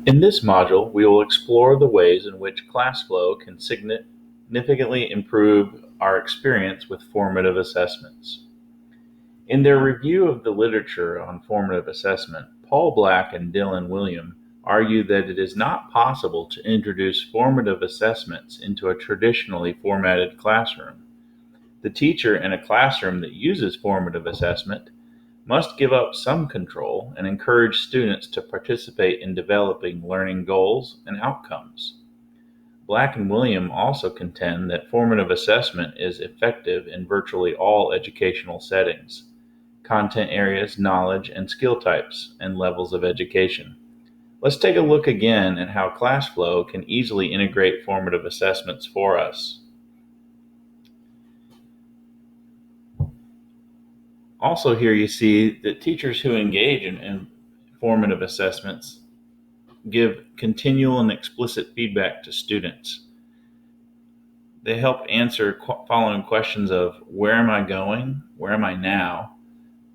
In this module, we will explore the ways in which ClassFlow can significantly improve our experience with formative assessments. In their review of the literature on formative assessment, Paul Black and Dylan William argue that it is not possible to introduce formative assessments into a traditionally formatted classroom. The teacher in a classroom that uses formative assessment must give up some control and encourage students to participate in developing learning goals and outcomes. Black and William also contend that formative assessment is effective in virtually all educational settings, content areas, knowledge and skill types, and levels of education. Let's take a look again at how ClassFlow can easily integrate formative assessments for us. Also, here you see that teachers who engage in formative assessments give continual and explicit feedback to students. They help answer following questions of where am I going, where am I now,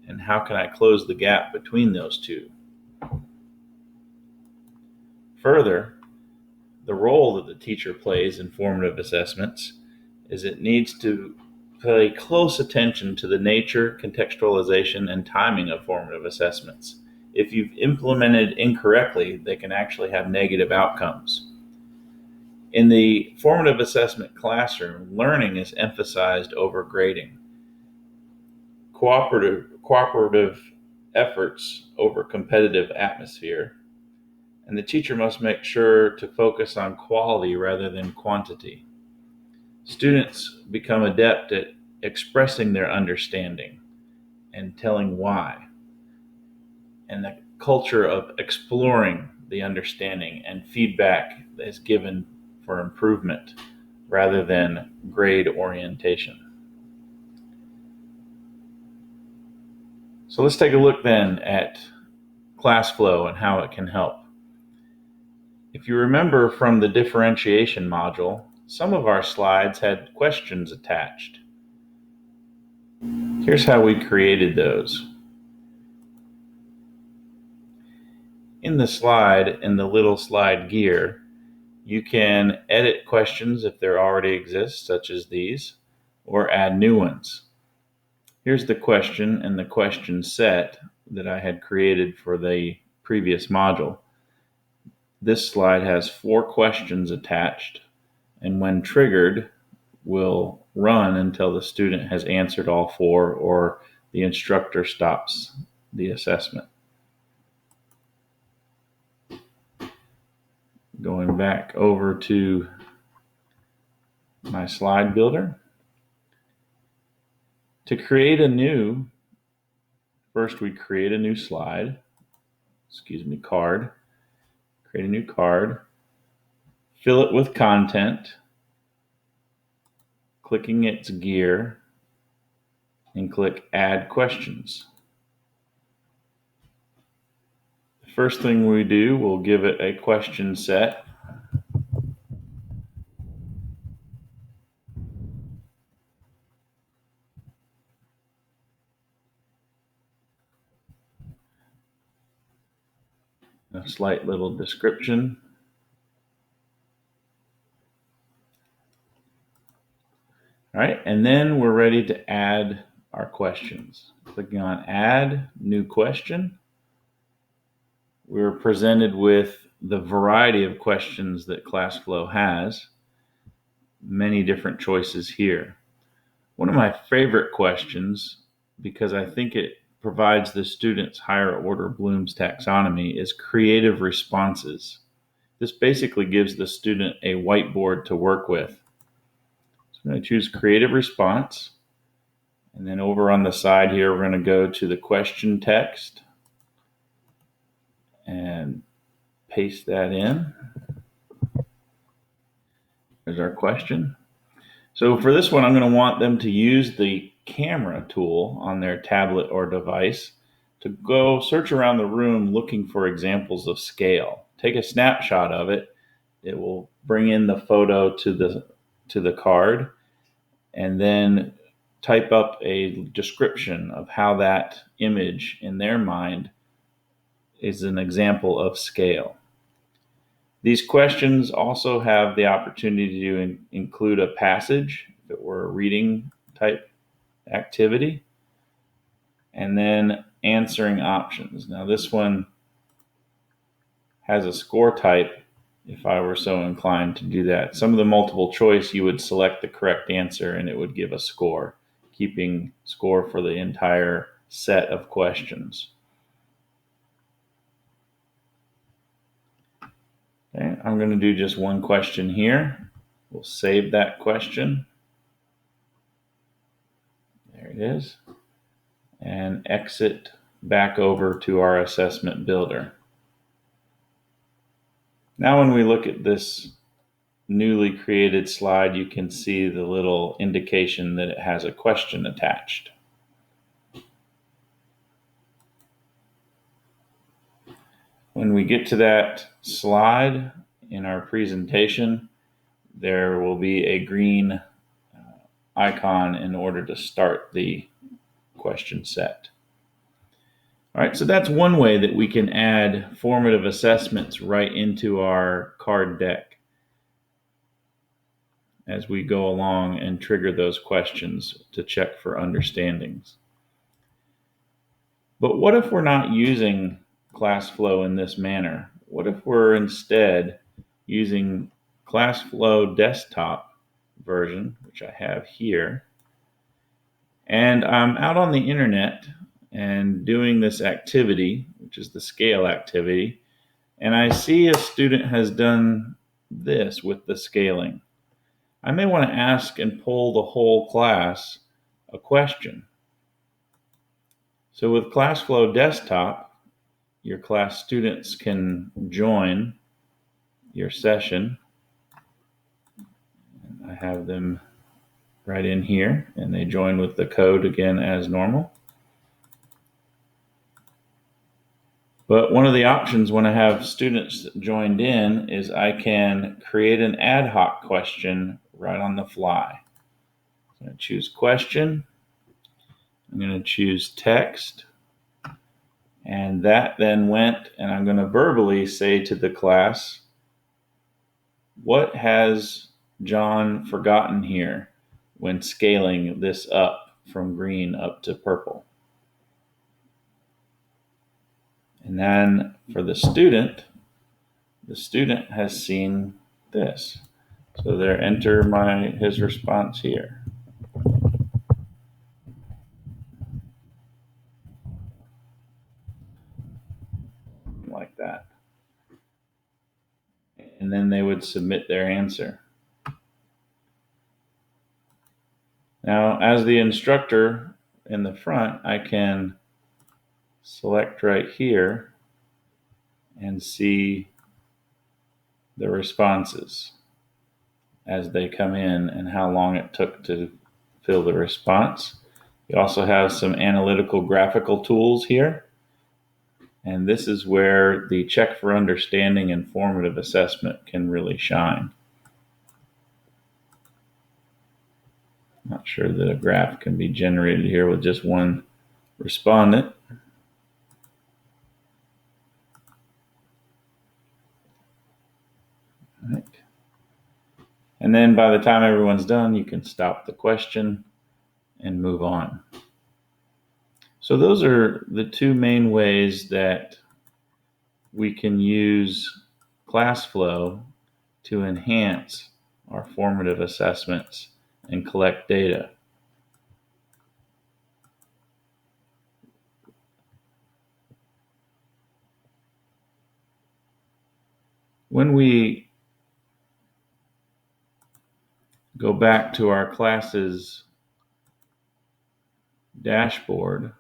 and how can I close the gap between those two. Further, the role that the teacher plays in formative assessments is it needs to pay close attention to the nature, contextualization, and timing of formative assessments. If you've implemented incorrectly, they can actually have negative outcomes. In the formative assessment classroom, learning is emphasized over grading. Cooperative efforts over competitive atmosphere, and the teacher must make sure to focus on quality rather than quantity. Students become adept at expressing their understanding and telling why, and the culture of exploring the understanding and feedback is given for improvement rather than grade orientation. So let's take a look then at ClassFlow and how it can help. If you remember from the differentiation module, some of our slides had questions attached. Here's how we created those. In the slide, in the little slide gear, you can edit questions if there already exist, such as these, or add new ones. Here's the question and the question set that I had created for the previous module. This slide has 4 questions attached, and when triggered, will run until the student has answered all 4 or the instructor stops the assessment. Going back over to my slide builder. To create a new, first we create a new slide, card. Create a new card, fill it with content, clicking its gear, and click Add Questions. The first thing we do, we'll give it a question set. A slight little description. All right, and then we're ready to add our questions. Clicking on Add New Question. We're presented with the variety of questions that ClassFlow has. Many different choices here. One of my favorite questions, because I think it provides the students higher order Bloom's taxonomy, is creative responses. This basically gives the student a whiteboard to work with. So I'm going to choose creative response. And then over on the side here, we're going to go to the question text and paste that in. There's our question. So for this one, I'm going to want them to use the camera tool on their tablet or device to go search around the room looking for examples of scale. Take a snapshot of it. It will bring in the photo to the card, and then type up a description of how that image in their mind is an example of scale. These questions also have the opportunity to include a passage, if it were a reading type activity, and then answering options. Now this one has a score type if I were so inclined to do that. Some of the multiple choice, you would select the correct answer and it would give a score, keeping score for the entire set of questions. Okay, I'm going to do just one question here. We'll save that question. There it is. And exit back over to our assessment builder. Now when we look at this newly created slide, you can see the little indication that it has a question attached. When we get to that slide in our presentation, there will be a green icon in order to start the question set. All right, so that's one way that we can add formative assessments right into our card deck as we go along and trigger those questions to check for understandings. But what if we're not using ClassFlow in this manner? What if we're instead using ClassFlow desktop version, which I have here, and I'm out on the internet and doing this activity, which is the scale activity, and I see a student has done this with the scaling. I may want to ask and poll the whole class a question. So with ClassFlow Desktop, your class students can join your session. I have them right in here, and they join with the code again as normal. But one of the options when I have students joined in is I can create an ad hoc question right on the fly. I'm going to choose question. I'm going to choose text. And that then went, and I'm going to verbally say to the class, what has John forgotten here when scaling this up from green up to purple? And then for the student has seen this. So there, enter his response here. Like that. And then they would submit their answer. Now, as the instructor in the front, I can select right here and see the responses as they come in and how long it took to fill the response. You also have some analytical graphical tools here. And this is where the check for understanding and formative assessment can really shine. Not sure that a graph can be generated here with just one respondent. All right. And then by the time everyone's done, you can stop the question and move on. So those are the two main ways that we can use ClassFlow to enhance our formative assessments and collect data. When we go back to our classes dashboard,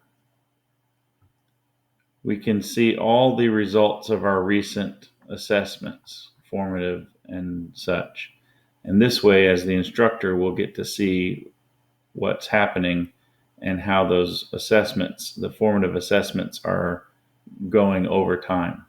we can see all the results of our recent assessments, formative and such. And this way, as the instructor, we'll get to see what's happening and how those assessments, the formative assessments, are going over time.